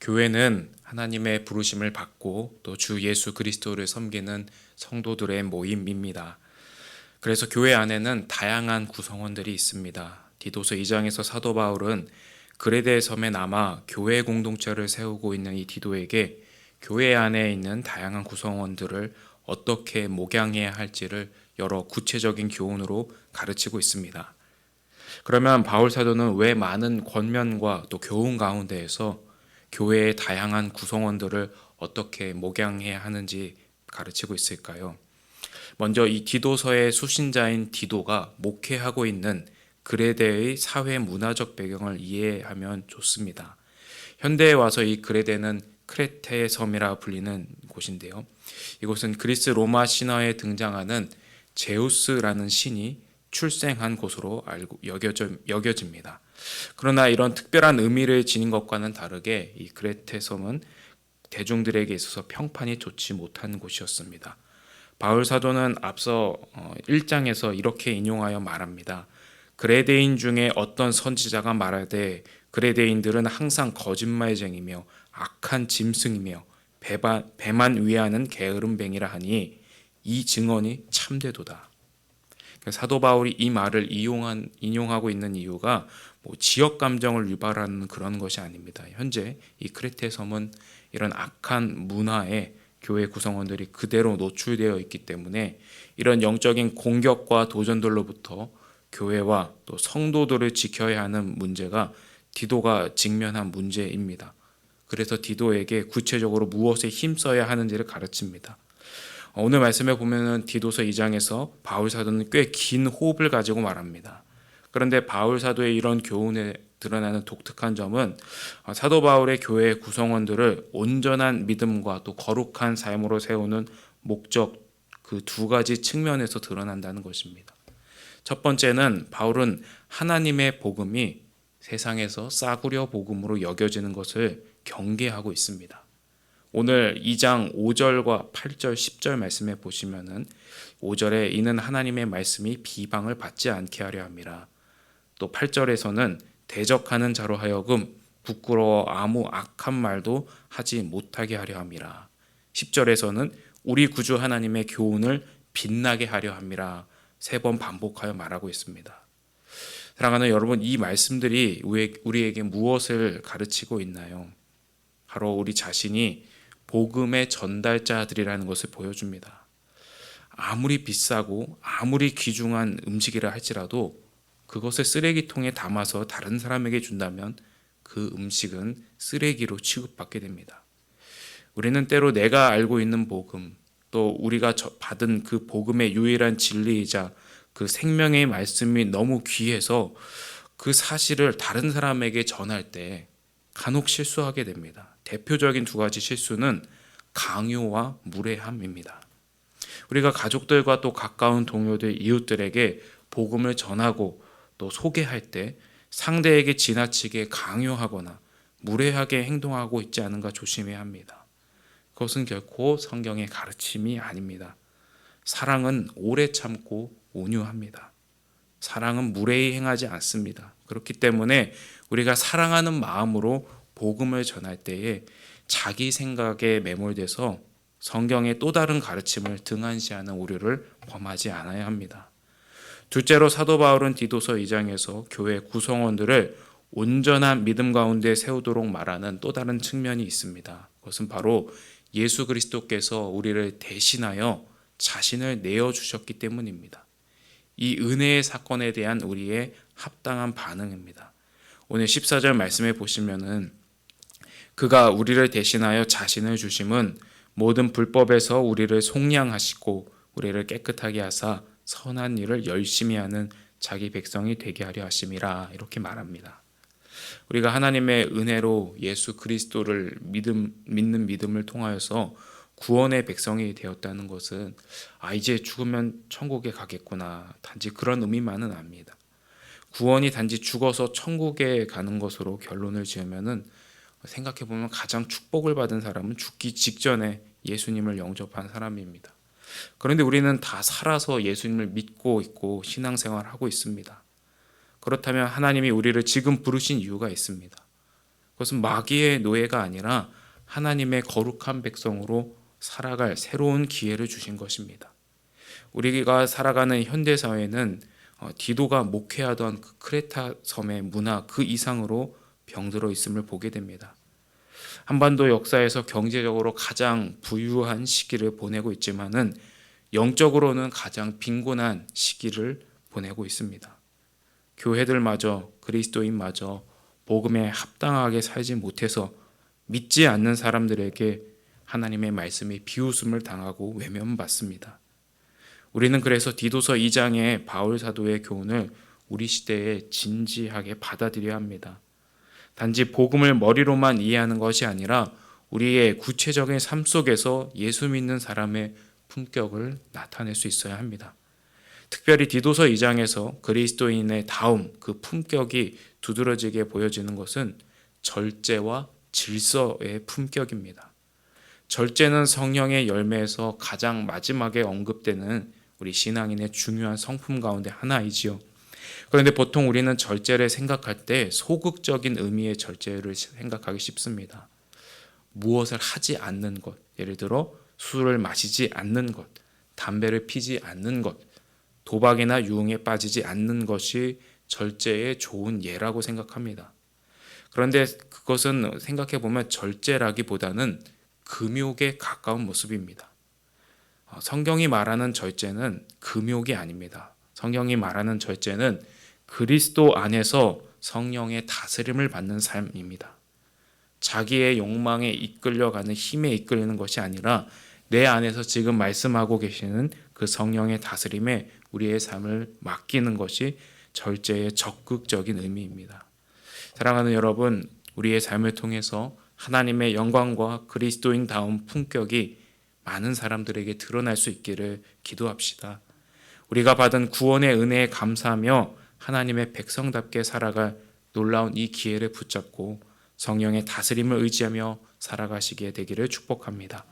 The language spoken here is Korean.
교회는 하나님의 부르심을 받고 또 주 예수 그리스도를 섬기는 성도들의 모임입니다. 그래서 교회 안에는 다양한 구성원들이 있습니다. 디도서 2장에서 사도 바울은 그레데 섬에 남아 교회 공동체를 세우고 있는 이 디도에게 교회 안에 있는 다양한 구성원들을 어떻게 목양해야 할지를 여러 구체적인 교훈으로 가르치고 있습니다. 그러면 바울 사도는 왜 많은 권면과 또 교훈 가운데에서 교회의 다양한 구성원들을 어떻게 목양해야 하는지 가르치고 있을까요? 먼저 이 디도서의 수신자인 디도가 목회하고 있는 그레데의 사회 문화적 배경을 이해하면 좋습니다. 현대에 와서 이 그레데는 크레테의 섬이라 불리는 곳인데요. 이곳은 그리스 로마 신화에 등장하는 제우스라는 신이 출생한 곳으로 여겨집니다. 그러나 이런 특별한 의미를 지닌 것과는 다르게 이 그레테 섬은 대중들에게 있어서 평판이 좋지 못한 곳이었습니다. 바울 사도는 앞서 1장에서 이렇게 인용하여 말합니다. 그레데인 중에 어떤 선지자가 말하되 그레데인들은 항상 거짓말쟁이며 악한 짐승이며 배만 위하는 게으름뱅이라 하니 이 증언이 참되도다. 사도 바울이 이 말을 인용하고 있는 이유가 지역 감정을 유발하는 그런 것이 아닙니다. 현재 이 크레테 섬은 이런 악한 문화에 교회 구성원들이 그대로 노출되어 있기 때문에 이런 영적인 공격과 도전들로부터 교회와 또 성도들을 지켜야 하는 문제가 디도가 직면한 문제입니다. 그래서 디도에게 구체적으로 무엇에 힘써야 하는지를 가르칩니다. 오늘 말씀에 보면은 디도서 2장에서 바울 사도는 꽤 긴 호흡을 가지고 말합니다. 그런데 바울 사도의 이런 교훈에 드러나는 독특한 점은 사도 바울의 교회 구성원들을 온전한 믿음과 또 거룩한 삶으로 세우는 목적 그 두 가지 측면에서 드러난다는 것입니다. 첫 번째는 바울은 하나님의 복음이 세상에서 싸구려 복음으로 여겨지는 것을 경계하고 있습니다. 오늘 2장 5절과 8절, 10절 말씀에 보시면은 5절에 이는 하나님의 말씀이 비방을 받지 않게 하려 함이라. 또 8절에서는 대적하는 자로 하여금 부끄러워 아무 악한 말도 하지 못하게 하려 함이라. 10절에서는 우리 구주 하나님의 교훈을 빛나게 하려 함이라. 3번 반복하여 말하고 있습니다. 사랑하는 여러분, 이 말씀들이 우리에게 무엇을 가르치고 있나요? 바로 우리 자신이 복음의 전달자들이라는 것을 보여줍니다. 아무리 비싸고 아무리 귀중한 음식이라 할지라도 그것을 쓰레기통에 담아서 다른 사람에게 준다면 그 음식은 쓰레기로 취급받게 됩니다. 우리는 때로 내가 알고 있는 복음, 또 우리가 받은 그 복음의 유일한 진리이자 그 생명의 말씀이 너무 귀해서 그 사실을 다른 사람에게 전할 때 간혹 실수하게 됩니다. 대표적인 2가지 실수는 강요와 무례함입니다. 우리가 가족들과 또 가까운 동료들, 이웃들에게 복음을 전하고 또 소개할 때 상대에게 지나치게 강요하거나 무례하게 행동하고 있지 않은가 조심해야 합니다. 그것은 결코 성경의 가르침이 아닙니다. 사랑은 오래 참고 온유합니다. 사랑은 무례히 행하지 않습니다. 그렇기 때문에 우리가 사랑하는 마음으로 복음을 전할 때에 자기 생각에 매몰돼서 성경의 또 다른 가르침을 등한시하는 오류를 범하지 않아야 합니다. 둘째로 사도 바울은 디도서 2장에서 교회 구성원들을 온전한 믿음 가운데 세우도록 말하는 또 다른 측면이 있습니다. 그것은 바로 예수 그리스도께서 우리를 대신하여 자신을 내어주셨기 때문입니다. 이 은혜의 사건에 대한 우리의 합당한 반응입니다. 오늘 14절 말씀에 보시면은 그가 우리를 대신하여 자신을 주심은 모든 불법에서 우리를 속량하시고 우리를 깨끗하게 하사 선한 일을 열심히 하는 자기 백성이 되게 하려 하심이라 이렇게 말합니다. 우리가 하나님의 은혜로 예수 그리스도를 믿는 믿음을 통하여서 구원의 백성이 되었다는 것은 이제 죽으면 천국에 가겠구나, 단지 그런 의미만은 아닙니다. 구원이 단지 죽어서 천국에 가는 것으로 결론을 지으면은 생각해보면 가장 축복을 받은 사람은 죽기 직전에 예수님을 영접한 사람입니다. 그런데 우리는 다 살아서 예수님을 믿고 있고 신앙생활하고 있습니다. 그렇다면 하나님이 우리를 지금 부르신 이유가 있습니다. 그것은 마귀의 노예가 아니라 하나님의 거룩한 백성으로 살아갈 새로운 기회를 주신 것입니다. 우리가 살아가는 현대 사회는 디도가 목회하던 그 크레타 섬의 문화 그 이상으로 병들어 있음을 보게 됩니다. 한반도 역사에서 경제적으로 가장 부유한 시기를 보내고 있지만은 영적으로는 가장 빈곤한 시기를 보내고 있습니다. 교회들마저 그리스도인마저 복음에 합당하게 살지 못해서 믿지 않는 사람들에게 하나님의 말씀이 비웃음을 당하고 외면받습니다. 우리는 그래서 디도서 2장의 바울 사도의 교훈을 우리 시대에 진지하게 받아들여야 합니다. 단지 복음을 머리로만 이해하는 것이 아니라 우리의 구체적인 삶 속에서 예수 믿는 사람의 품격을 나타낼 수 있어야 합니다. 특별히 디도서 2장에서 그리스도인의 다음 그 품격이 두드러지게 보여지는 것은 절제와 질서의 품격입니다. 절제는 성령의 열매에서 가장 마지막에 언급되는 우리 신앙인의 중요한 성품 가운데 하나이지요. 그런데 보통 우리는 절제를 생각할 때 소극적인 의미의 절제를 생각하기 쉽습니다. 무엇을 하지 않는 것, 예를 들어 술을 마시지 않는 것, 담배를 피지 않는 것, 도박이나 유흥에 빠지지 않는 것이 절제의 좋은 예라고 생각합니다. 그런데 그것은 생각해 보면 절제라기보다는 금욕에 가까운 모습입니다. 성경이 말하는 절제는 금욕이 아닙니다. 성경이 말하는 절제는 그리스도 안에서 성령의 다스림을 받는 삶입니다. 자기의 욕망에 이끌려가는 힘에 이끌리는 것이 아니라 내 안에서 지금 말씀하고 계시는 그 성령의 다스림에 우리의 삶을 맡기는 것이 절제의 적극적인 의미입니다. 사랑하는 여러분, 우리의 삶을 통해서 하나님의 영광과 그리스도인다운 품격이 많은 사람들에게 드러날 수 있기를 기도합시다. 우리가 받은 구원의 은혜에 감사하며 하나님의 백성답게 살아갈 놀라운 이 기회를 붙잡고 성령의 다스림을 의지하며 살아가시게 되기를 축복합니다.